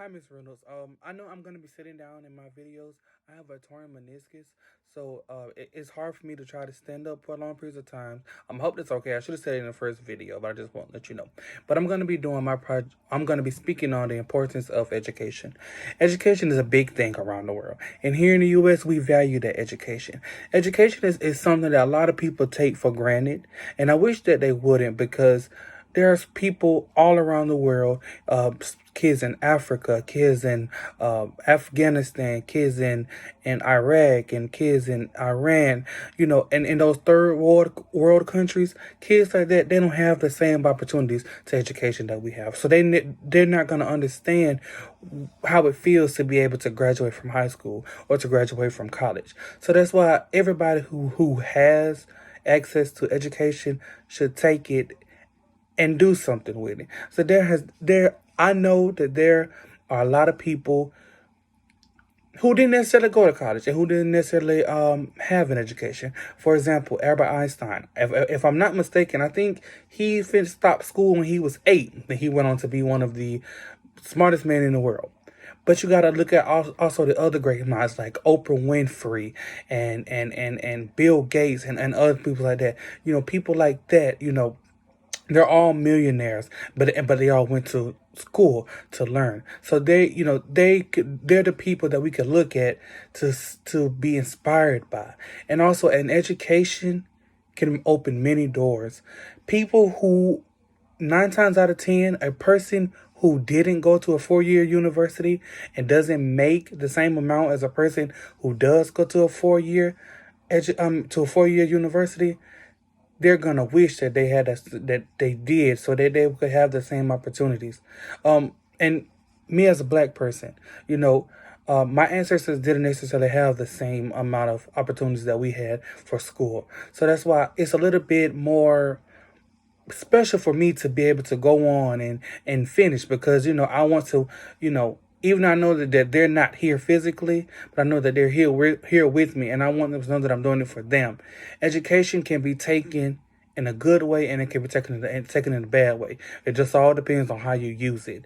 Hi, Miss Reynolds. I know I'm gonna be sitting down in my videos. I have a torn meniscus, so it's hard for me to try to stand up for long periods of time. I'm hoping it's okay. I should have said it in the first video, but I just won't let you know. But I'm gonna be doing my project. I'm gonna be speaking on the importance of education. Education is a big thing around the world, and here in the U.S., we value that education. Education is something that a lot of people take for granted, and I wish that they wouldn't because there's people all around the world, kids in Africa, kids in Afghanistan, kids in Iraq, and kids in Iran, and in those third world countries, kids like that, they don't have the same opportunities to education that we have. So they're not going to understand how it feels to be able to graduate from high school or to graduate from college. So that's why everybody who has access to education should take it and do something with it. So I know that there are a lot of people who didn't necessarily go to college and who didn't necessarily have an education. For example, Albert Einstein. If I'm not mistaken, I think he stopped school when he was 8. Then he went on to be one of the smartest men in the world. But you got to look at also the other great minds like Oprah Winfrey and Bill Gates and other people like that. People like that, they're all millionaires, but they all went to school to learn. So they're the people that we could look at to be inspired by. And also, an education can open many doors. People who 9 times out of 10, a person who didn't go to a 4-year university and doesn't make the same amount as a person who does go to a 4-year university, they're gonna wish that they had that they did, so that they could have the same opportunities. And me as a black person, my ancestors didn't necessarily have the same amount of opportunities that we had for school. So that's why it's a little bit more special for me to be able to go on and finish, because I want to, even though I know that they're not here physically, but I know that they're here with me, and I want them to know that I'm doing it for them. Education can be taken in a good way, and it can be taken in a bad way. It just all depends on how you use it.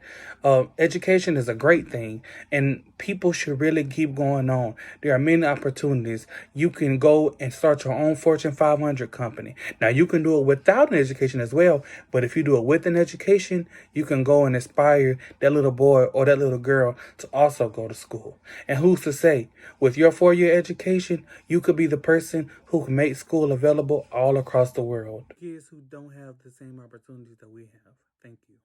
Education is a great thing, and people should really keep going on. There are many opportunities. You can go and start your own Fortune 500 company. Now, you can do it without an education as well, but if you do it with an education, you can go and inspire that little boy or that little girl to also go to school. And who's to say, with your 4-year education, you could be the person who can make school available all across the world. Kids who don't have the same opportunities that we have. Thank you.